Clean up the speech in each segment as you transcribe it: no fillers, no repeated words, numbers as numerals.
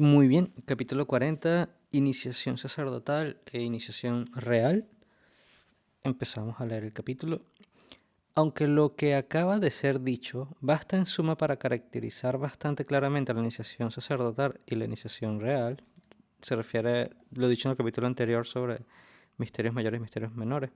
Muy bien, capítulo 40, iniciación sacerdotal e iniciación real. Empezamos a leer el capítulo. Aunque lo que acaba de ser dicho basta en suma para caracterizar bastante claramente la iniciación sacerdotal y la iniciación real, se refiere lo dicho en el capítulo anterior sobre misterios mayores y misterios menores.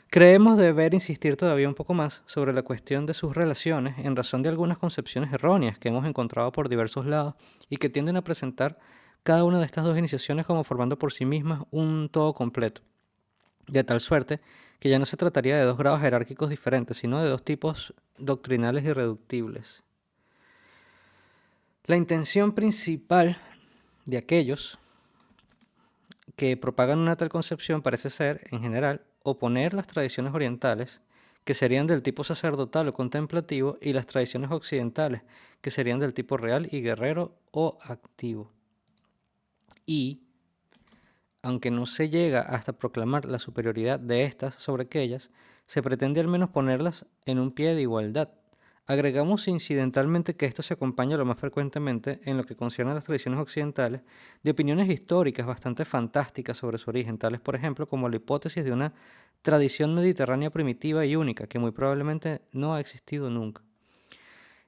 Creemos deber insistir todavía un poco más sobre la cuestión de sus relaciones en razón de algunas concepciones erróneas que hemos encontrado por diversos lados y que tienden a presentar cada una de estas dos iniciaciones como formando por sí mismas un todo completo, de tal suerte que ya no se trataría de dos grados jerárquicos diferentes, sino de dos tipos doctrinales irreductibles. La intención principal de aquellos que propagan una tal concepción parece ser, en general, oponer las tradiciones orientales, que serían del tipo sacerdotal o contemplativo, y las tradiciones occidentales, que serían del tipo real y guerrero o activo. Y, aunque no se llega hasta proclamar la superioridad de estas sobre aquellas, se pretende al menos ponerlas en un pie de igualdad. Agregamos incidentalmente que esto se acompaña lo más frecuentemente, en lo que concierne a las tradiciones occidentales, de opiniones históricas bastante fantásticas sobre su origen, tales por ejemplo como la hipótesis de una tradición mediterránea primitiva y única, que muy probablemente no ha existido nunca.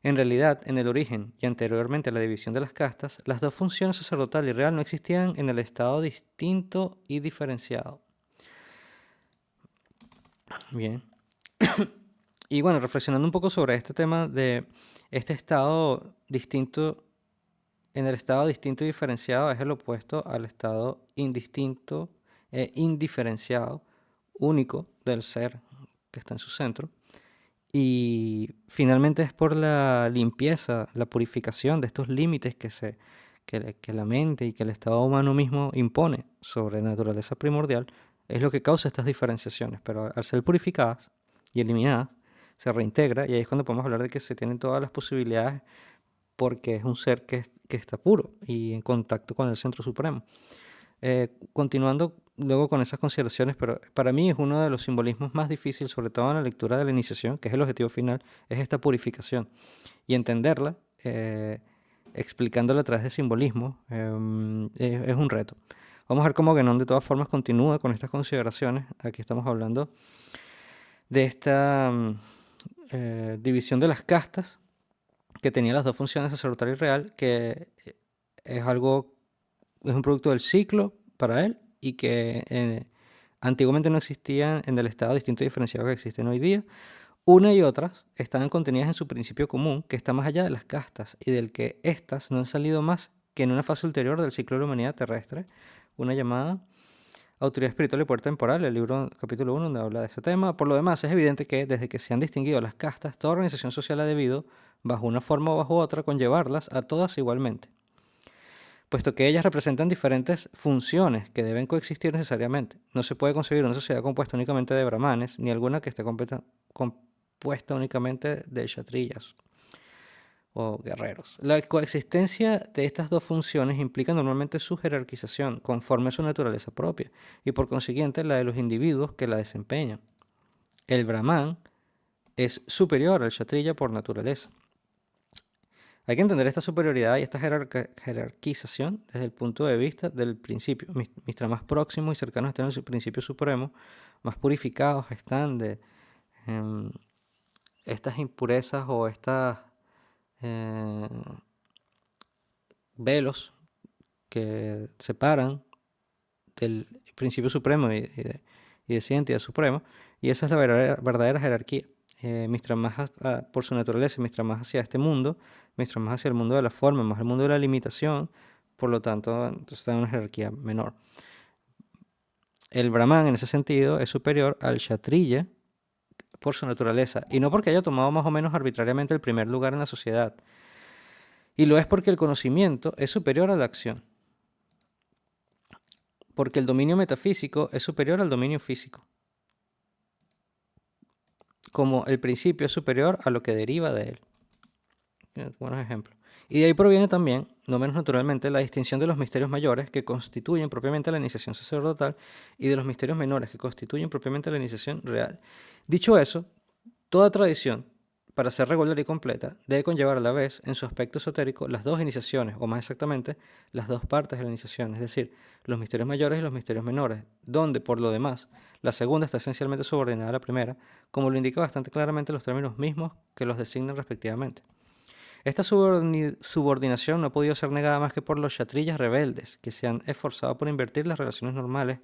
En realidad, en el origen y anteriormente a la división de las castas, las dos funciones sacerdotal y real no existían en el estado distinto y diferenciado. Bien. Y bueno, reflexionando un poco sobre este tema de este estado distinto, en el estado distinto y diferenciado es el opuesto al estado indistinto e indiferenciado, único del ser que está en su centro. Y finalmente es por la limpieza, la purificación de estos límites que la mente y que el estado humano mismo impone sobre la naturaleza primordial, es lo que causa estas diferenciaciones. Pero al ser purificadas y eliminadas, se reintegra y ahí es cuando podemos hablar de que se tienen todas las posibilidades porque es un ser que está puro y en contacto con el Centro Supremo. Continuando luego con esas consideraciones, pero para mí es uno de los simbolismos más difíciles, sobre todo en la lectura de la iniciación, que es el objetivo final, es esta purificación. Y entenderla, explicándola a través de simbolismo, es un reto. Vamos a ver cómo Guénon de todas formas continúa con estas consideraciones. Aquí estamos hablando de esta división de las castas, que tenía las dos funciones, sacerdotal y real, que es algo, es un producto del ciclo para él y que antiguamente no existían en el estado distinto y diferenciado que existen hoy día. Una y otras están contenidas en su principio común, que está más allá de las castas y del que éstas no han salido más que en una fase ulterior del ciclo de la humanidad terrestre, una llamada Autoridad Espiritual y Poder Temporal, el libro capítulo 1, donde habla de ese tema. Por lo demás, es evidente que desde que se han distinguido las castas, toda organización social ha debido, bajo una forma o bajo otra, conllevarlas a todas igualmente, puesto que ellas representan diferentes funciones que deben coexistir necesariamente. No se puede concebir una sociedad compuesta únicamente de brahmanes, ni alguna que esté compuesta únicamente de kshatriyas o guerreros. La coexistencia de estas dos funciones implica normalmente su jerarquización conforme a su naturaleza propia y por consiguiente la de los individuos que la desempeñan. El brahman es superior al kshatriya por naturaleza. Hay que entender esta superioridad y esta jerarquización desde el punto de vista del principio. Mientras más próximos y cercanos estén al principio supremo, más purificados están de estas impurezas o estas eh, velos que separan del principio supremo y de esa identidad suprema. Y esa es la verdadera jerarquía. Mientras más por su naturaleza, mientras más hacia este mundo, mientras más hacia el mundo de la forma, más el mundo de la limitación, por lo tanto, entonces está en una jerarquía menor. El Brahman, en ese sentido, es superior al Kshatriya por su naturaleza, y no porque haya tomado más o menos arbitrariamente el primer lugar en la sociedad. Y lo es porque el conocimiento es superior a la acción. Porque el dominio metafísico es superior al dominio físico. Como el principio es superior a lo que deriva de él. Buenos ejemplos. Y de ahí proviene también, no menos naturalmente, la distinción de los misterios mayores que constituyen propiamente la iniciación sacerdotal y de los misterios menores que constituyen propiamente la iniciación real. Dicho eso, toda tradición para ser regular y completa, debe conllevar a la vez, en su aspecto esotérico, las dos iniciaciones, o más exactamente, las dos partes de la iniciación, es decir, los misterios mayores y los misterios menores, donde, por lo demás, la segunda está esencialmente subordinada a la primera, como lo indica bastante claramente los términos mismos que los designan respectivamente. Esta subordinación no ha podido ser negada más que por los chatrillas rebeldes, que se han esforzado por invertir las relaciones normales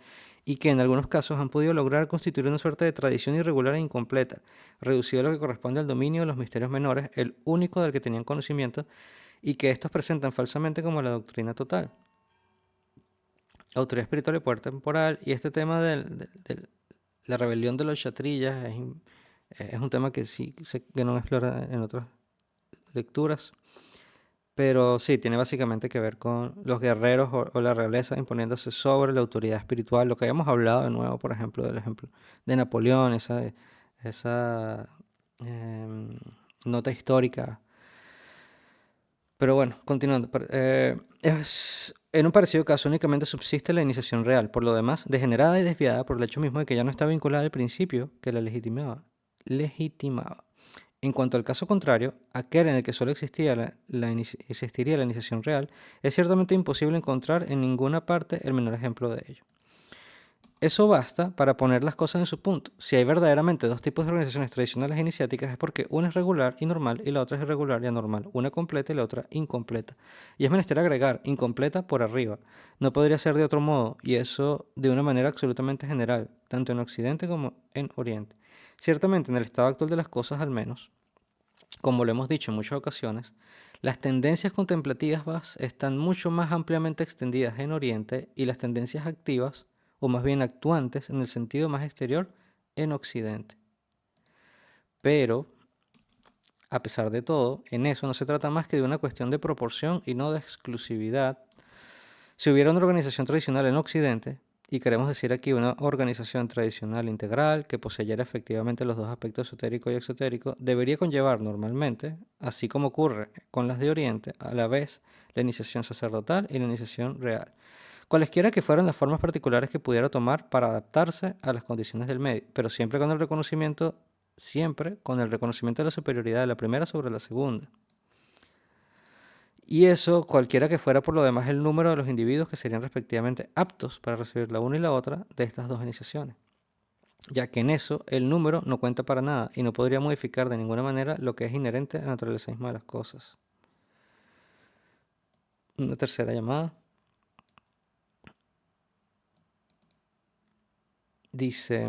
y que en algunos casos han podido lograr constituir una suerte de tradición irregular e incompleta, reducido a lo que corresponde al dominio de los misterios menores, el único del que tenían conocimiento, y que estos presentan falsamente como la doctrina total. Autoridad espiritual y poder temporal, y este tema de la rebelión de los chatrillas es un tema que sí que no explora en otras lecturas. Pero sí, tiene básicamente que ver con los guerreros o la realeza imponiéndose sobre la autoridad espiritual. Lo que habíamos hablado de nuevo, por ejemplo, del ejemplo de Napoleón, esa em, nota histórica. Pero bueno, continuando. En un parecido caso únicamente subsiste la iniciación real, por lo demás, degenerada y desviada por el hecho mismo de que ya no está vinculada al principio que la legitimaba. En cuanto al caso contrario, aquel en el que solo existiría la iniciación real, es ciertamente imposible encontrar en ninguna parte el menor ejemplo de ello. Eso basta para poner las cosas en su punto. Si hay verdaderamente dos tipos de organizaciones tradicionales e iniciáticas es porque una es regular y normal y la otra es irregular y anormal, una completa y la otra incompleta. Y es menester agregar incompleta por arriba. No podría ser de otro modo, y eso de una manera absolutamente general, tanto en Occidente como en Oriente. Ciertamente, en el estado actual de las cosas al menos, como lo hemos dicho en muchas ocasiones, las tendencias contemplativas están mucho más ampliamente extendidas en Oriente y las tendencias activas, o más bien actuantes en el sentido más exterior, en Occidente. Pero, a pesar de todo, en eso no se trata más que de una cuestión de proporción y no de exclusividad. Si hubiera una organización tradicional en Occidente, y queremos decir aquí una organización tradicional integral que poseyera efectivamente los dos aspectos esotérico y exotérico, debería conllevar normalmente, así como ocurre con las de Oriente, a la vez la iniciación sacerdotal y la iniciación real, cualesquiera que fueran las formas particulares que pudiera tomar para adaptarse a las condiciones del medio, pero siempre con el reconocimiento de la superioridad de la primera sobre la segunda. Y eso, cualquiera que fuera por lo demás el número de los individuos que serían respectivamente aptos para recibir la una y la otra de estas dos iniciaciones, ya que en eso el número no cuenta para nada y no podría modificar de ninguna manera lo que es inherente a la naturaleza misma de las cosas. Una tercera llamada. Dice,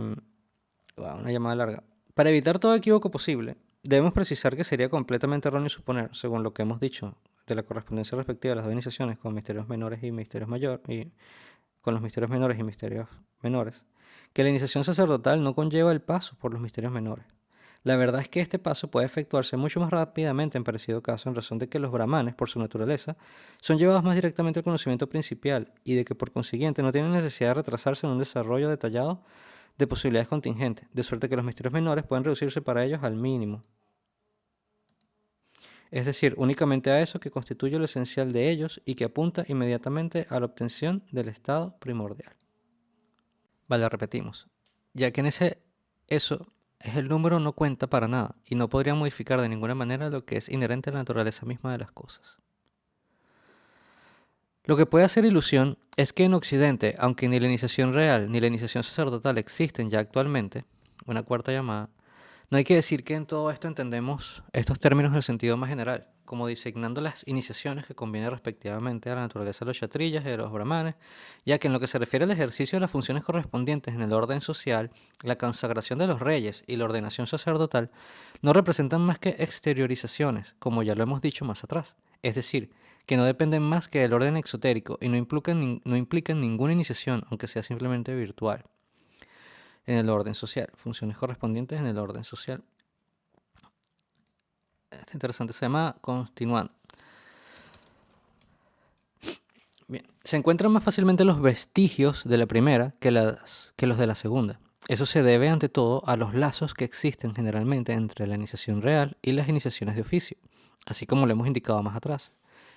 wow, una llamada larga. Para evitar todo equívoco posible, debemos precisar que sería completamente erróneo suponer, según lo que hemos dicho, de la correspondencia respectiva de las dos iniciaciones con misterios menores y misterios mayores, y con los misterios menores y misterios menores, que la iniciación sacerdotal no conlleva el paso por los misterios menores. La verdad es que este paso puede efectuarse mucho más rápidamente en parecido caso en razón de que los brahmanes, por su naturaleza, son llevados más directamente al conocimiento principal y de que por consiguiente no tienen necesidad de retrasarse en un desarrollo detallado de posibilidades contingentes, de suerte que los misterios menores pueden reducirse para ellos al mínimo. Es decir, únicamente a eso que constituye lo esencial de ellos y que apunta inmediatamente a la obtención del estado primordial. Vale, repetimos. Ya que eso es el número no cuenta para nada y no podría modificar de ninguna manera lo que es inherente a la naturaleza misma de las cosas. Lo que puede hacer ilusión es que en Occidente, aunque ni la iniciación real ni la iniciación sacerdotal existen ya actualmente, una cuarta llamada, no hay que decir que en todo esto entendemos estos términos en el sentido más general, como designando las iniciaciones que conviene respectivamente a la naturaleza de los chatrillas y de los brahmanes, ya que en lo que se refiere al ejercicio de las funciones correspondientes en el orden social, la consagración de los reyes y la ordenación sacerdotal no representan más que exteriorizaciones, como ya lo hemos dicho más atrás, es decir, que no dependen más que del orden exotérico y no implican ninguna iniciación, aunque sea simplemente virtual en el orden social, funciones correspondientes en el orden social. Este interesante se llama continuando. Bien, se encuentran más fácilmente los vestigios de la primera que los de la segunda. Eso se debe ante todo a los lazos que existen generalmente entre la iniciación real y las iniciaciones de oficio, así como lo hemos indicado más atrás,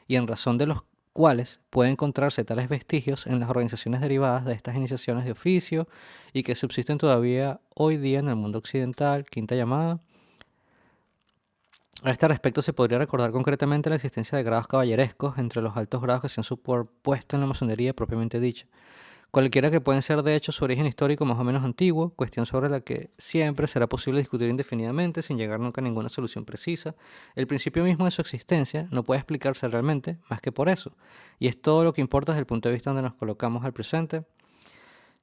y en razón de los cuales pueden encontrarse tales vestigios en las organizaciones derivadas de estas iniciaciones de oficio y que subsisten todavía hoy día en el mundo occidental. Quinta llamada. A este respecto se podría recordar concretamente la existencia de grados caballerescos entre los altos grados que se han superpuesto en la masonería propiamente dicha. Cualquiera que pueden ser de hecho su origen histórico más o menos antiguo, cuestión sobre la que siempre será posible discutir indefinidamente sin llegar nunca a ninguna solución precisa. El principio mismo de su existencia no puede explicarse realmente más que por eso, y es todo lo que importa desde el punto de vista donde nos colocamos al presente.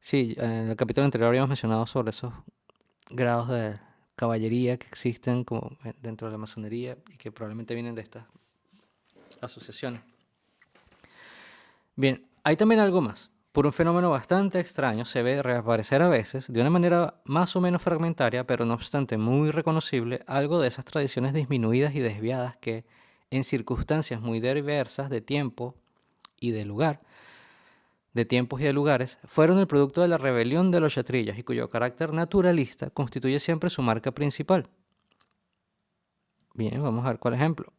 Sí, en el capítulo anterior habíamos mencionado sobre esos grados de caballería que existen como dentro de la masonería y que probablemente vienen de estas asociaciones. Bien, hay también algo más. Por un fenómeno bastante extraño, se ve reaparecer a veces, de una manera más o menos fragmentaria, pero no obstante muy reconocible, algo de esas tradiciones disminuidas y desviadas que, en circunstancias muy diversas de tiempo y de lugar, de tiempos y de lugares, fueron el producto de la rebelión de los chatrillas y cuyo carácter naturalista constituye siempre su marca principal. Bien, vamos a ver cuál ejemplo.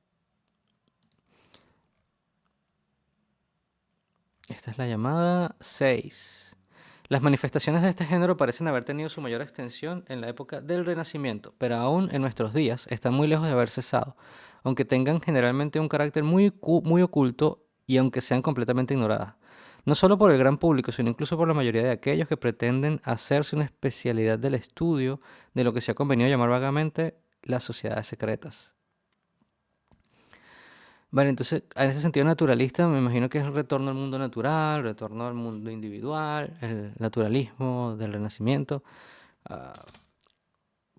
Esta es la llamada 6. Las manifestaciones de este género parecen haber tenido su mayor extensión en la época del Renacimiento, pero aún en nuestros días están muy lejos de haber cesado, aunque tengan generalmente un carácter muy oculto y aunque sean completamente ignoradas. No solo por el gran público, sino incluso por la mayoría de aquellos que pretenden hacerse una especialidad del estudio de lo que se ha convenido llamar vagamente las sociedades secretas. Vale, entonces, en ese sentido naturalista, me imagino que es el retorno al mundo natural, retorno al mundo individual, el naturalismo del Renacimiento. Ah,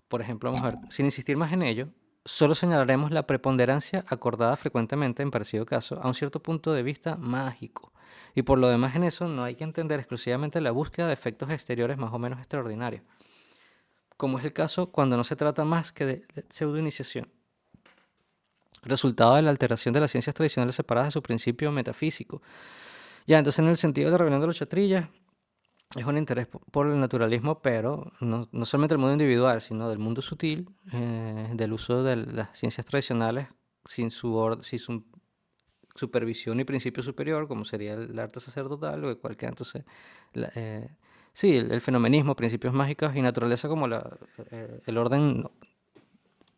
por ejemplo, vamos a ver, sin insistir más en ello, solo señalaremos la preponderancia acordada frecuentemente, en parecido caso, a un cierto punto de vista mágico. Y por lo demás en eso no hay que entender exclusivamente la búsqueda de efectos exteriores más o menos extraordinarios, como es el caso cuando no se trata más que de pseudoiniciación, resultado de la alteración de las ciencias tradicionales separadas de su principio metafísico. Ya, entonces en el sentido de la rebelión de los chatrillas, es un interés por el naturalismo, pero no solamente del mundo individual, sino del mundo sutil, del uso de las ciencias tradicionales sin su supervisión y principio superior, como sería el arte sacerdotal, o de cualquier entonces, la- eh, sí, el fenomenismo, principios mágicos y naturaleza como el orden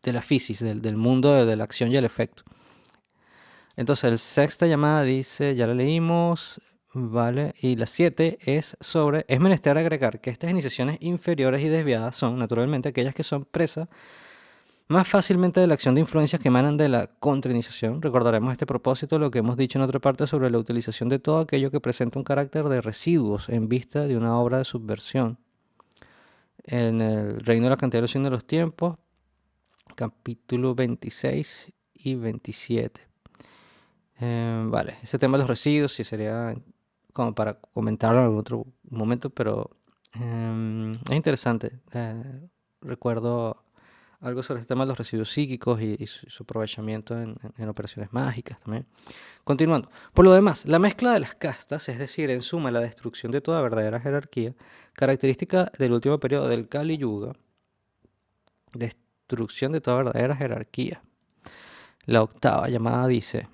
de la física, del mundo de la acción y el efecto. Entonces, el sexta llamada dice, ya la leímos, vale, y la 7 es sobre, es menester agregar que estas iniciaciones inferiores y desviadas son, naturalmente, aquellas que son presas más fácilmente de la acción de influencias que emanan de la contrainiciación. Recordaremos a este propósito lo que hemos dicho en otra parte sobre la utilización de todo aquello que presenta un carácter de residuos en vista de una obra de subversión. En el Reino de la Cantidad de los Signos de los Tiempos, capítulo 26 y 27. Vale, ese tema de los residuos sí sería como para comentarlo en algún otro momento, pero es interesante. Recuerdo algo sobre este tema de los residuos psíquicos y su aprovechamiento en operaciones mágicas también. Continuando. Por lo demás, la mezcla de las castas, es decir, en suma la destrucción de toda verdadera jerarquía, característica del último periodo del Kali Yuga, destrucción de toda verdadera jerarquía. La octava llamada dice,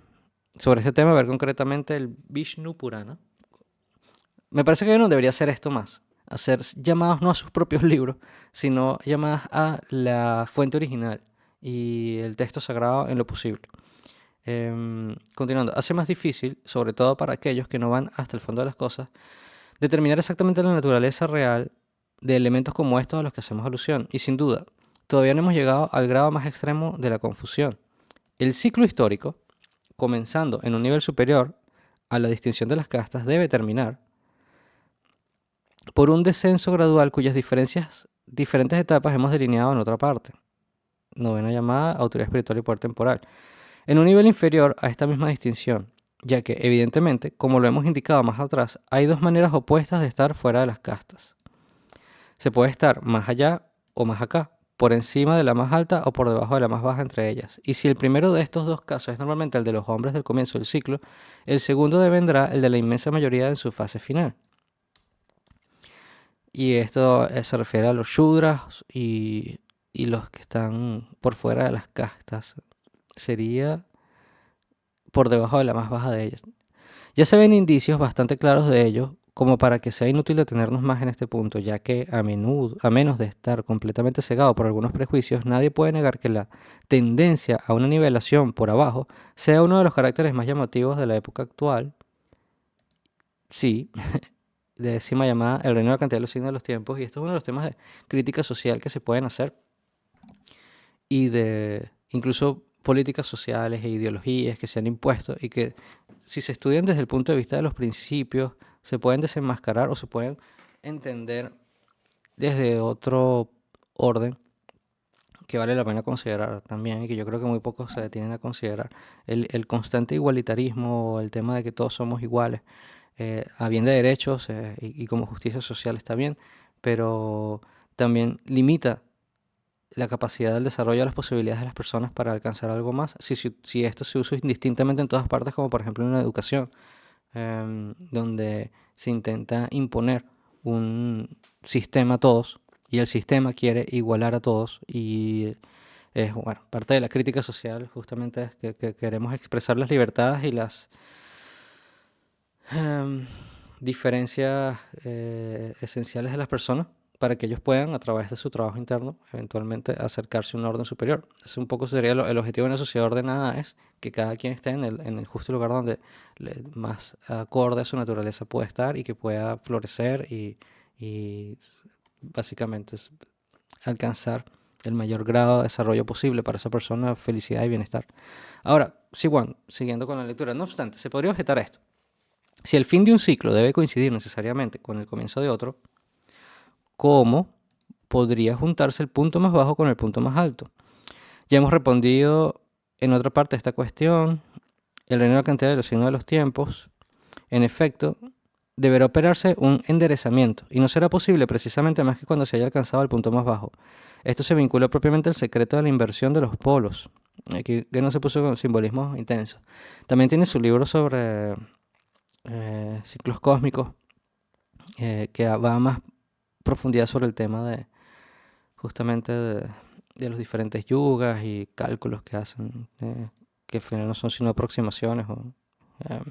sobre este tema, ver concretamente el Vishnu Purana. Me parece que uno debería hacer esto más. Hacer llamadas no a sus propios libros, sino llamadas a la fuente original y el texto sagrado en lo posible. Continuando, hace más difícil, sobre todo para aquellos que no van hasta el fondo de las cosas, determinar exactamente la naturaleza real de elementos como estos a los que hacemos alusión. Y sin duda, todavía no hemos llegado al grado más extremo de la confusión. El ciclo histórico, comenzando en un nivel superior a la distinción de las castas, debe terminar por un descenso gradual cuyas diferentes etapas hemos delineado en otra parte. Novena llamada autoridad espiritual y poder temporal. En un nivel inferior a esta misma distinción, ya que, evidentemente, como lo hemos indicado más atrás, hay dos maneras opuestas de estar fuera de las castas. Se puede estar más allá o más acá, por encima de la más alta o por debajo de la más baja entre ellas. Y si el primero de estos dos casos es normalmente el de los hombres del comienzo del ciclo, el segundo devendrá el de la inmensa mayoría en su fase final. Y esto se refiere a los shudras y los que están por fuera de las castas. Sería por debajo de la más baja de ellas. Ya se ven indicios bastante claros de ello como para que sea inútil detenernos más en este punto, ya que a menudo, a menos de estar completamente cegado por algunos prejuicios, nadie puede negar que la tendencia a una nivelación por abajo sea uno de los caracteres más llamativos de la época actual. Sí, de décima llamada El reino de la cantidad de los signos de los tiempos, y esto es uno de los temas de crítica social que se pueden hacer y de incluso políticas sociales e ideologías que se han impuesto y que si se estudian desde el punto de vista de los principios, se pueden desenmascarar o se pueden entender desde otro orden que vale la pena considerar también y que yo creo que muy pocos se detienen a considerar. El constante igualitarismo, el tema de que todos somos iguales, a bien de derechos y como justicia social está bien, pero también limita la capacidad del desarrollo de las posibilidades de las personas para alcanzar algo más, si esto se usa indistintamente en todas partes, como por ejemplo en la educación, donde se intenta imponer un sistema a todos y el sistema quiere igualar a todos y es, bueno, parte de la crítica social justamente es que queremos expresar las libertades y las em, diferencias esenciales de las personas para que ellos puedan, a través de su trabajo interno, eventualmente acercarse a un orden superior. Es un poco sería el objetivo de una sociedad ordenada es que cada quien esté en el justo lugar donde más acorde a su naturaleza puede estar y que pueda florecer y básicamente alcanzar el mayor grado de desarrollo posible para esa persona, felicidad y bienestar. Ahora, siguiendo con la lectura, no obstante, se podría objetar esto. Si el fin de un ciclo debe coincidir necesariamente con el comienzo de otro, ¿cómo podría juntarse el punto más bajo con el punto más alto? Ya hemos respondido en otra parte de esta cuestión. El reino de la cantidad de los signos de los tiempos, en efecto, deberá operarse un enderezamiento, y no será posible precisamente más que cuando se haya alcanzado el punto más bajo. Esto se vincula propiamente al secreto de la inversión de los polos. Aquí que no se puso con simbolismo intenso. También tiene su libro sobre ciclos cósmicos, que va a más profundidad sobre el tema de justamente de los diferentes yugas y cálculos que hacen, que al final no son sino aproximaciones o eh,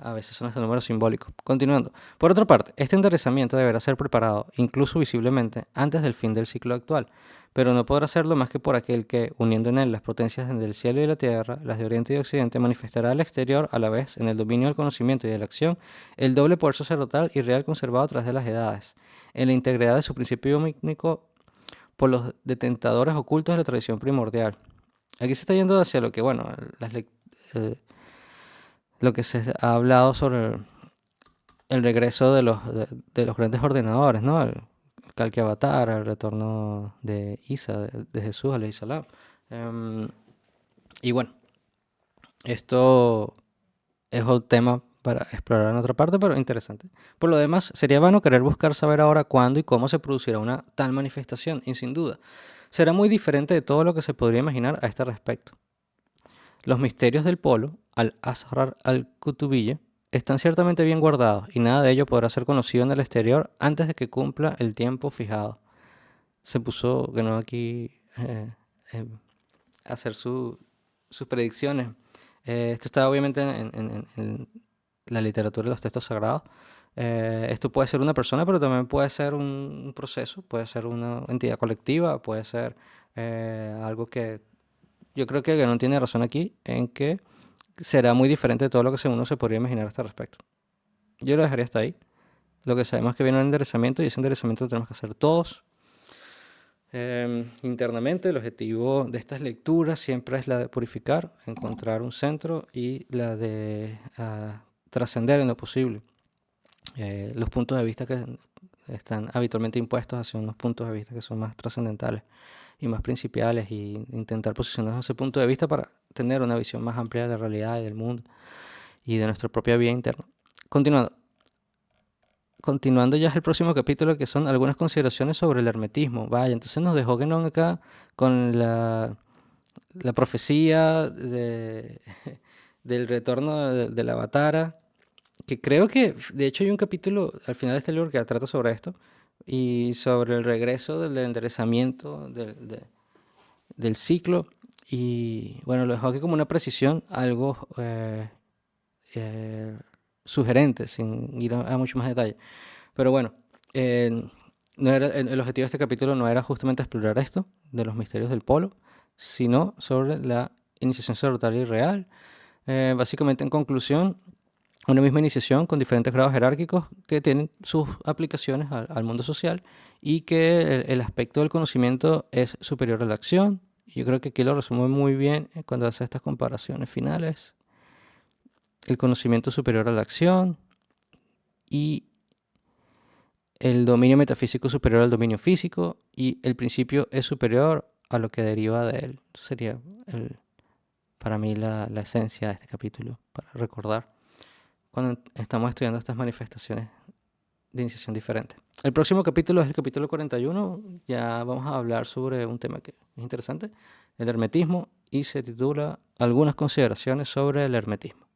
a veces son hasta números simbólicos. Continuando. Por otra parte, este enderezamiento deberá ser preparado, incluso visiblemente, antes del fin del ciclo actual, pero no podrá hacerlo más que por aquel que, uniendo en él las potencias del cielo y de la tierra, las de Oriente y de Occidente, manifestará al exterior, a la vez, en el dominio del conocimiento y de la acción, el doble poder sacerdotal y real conservado a través de las edades, en la integridad de su principio mímico por los detentadores ocultos de la tradición primordial. Aquí se está yendo hacia lo que, bueno, eh, lo que se ha hablado sobre el regreso de los grandes ordenadores, ¿no? El Kalki Avatar, el retorno de Isa, de Jesús, alayhi salam. Y bueno, esto es un tema para explorar en otra parte, pero interesante. Por lo demás, sería vano querer buscar saber ahora cuándo y cómo se producirá una tal manifestación, y sin duda, será muy diferente de todo lo que se podría imaginar a este respecto. Los misterios del polo, al-Asrar al-Kutubiyya, están ciertamente bien guardados y nada de ello podrá ser conocido en el exterior antes de que cumpla el tiempo fijado. Se puso, que no aquí, eh, a hacer sus predicciones. Esto está obviamente en la literatura de los textos sagrados. Esto puede ser una persona, pero también puede ser un proceso, puede ser una entidad colectiva, puede ser algo que yo creo que no tiene razón aquí en que será muy diferente de todo lo que uno se podría imaginar a este respecto. Yo lo dejaría hasta ahí. Lo que sabemos es que viene un enderezamiento y ese enderezamiento lo tenemos que hacer todos. Internamente el objetivo de estas lecturas siempre es la de purificar, encontrar un centro y la de trascender en lo posible. Los puntos de vista que están habitualmente impuestos hacia unos puntos de vista que son más trascendentales y más principiales y intentar posicionarnos en ese punto de vista para tener una visión más amplia de la realidad y del mundo y de nuestra propia vida interna. Continuando. Continuando ya es el próximo capítulo que son algunas consideraciones sobre el hermetismo. Vaya, entonces nos dejó Genon acá con la profecía del retorno de la Avatara, que creo que de hecho hay un capítulo al final de este libro que trata sobre esto y sobre el regreso del enderezamiento del ciclo. Y bueno, lo dejó aquí como una precisión, algo eh, sugerente, sin ir a mucho más detalle. Pero bueno, no era, el objetivo de este capítulo no era justamente explorar esto de los misterios del polo, sino sobre la iniciación sacerdotal y real. Básicamente, en conclusión, una misma iniciación con diferentes grados jerárquicos que tienen sus aplicaciones al mundo social y que el aspecto del conocimiento es superior a la acción. Yo creo que aquí lo resume muy bien cuando hace estas comparaciones finales. El conocimiento superior a la acción y el dominio metafísico superior al dominio físico y el principio es superior a lo que deriva de él. Sería para mí la esencia de este capítulo, para recordar cuando estamos estudiando estas manifestaciones de iniciación diferente. El próximo capítulo es el capítulo 41. Ya vamos a hablar sobre un tema que es interesante, el hermetismo, y se titula Algunas consideraciones sobre el hermetismo.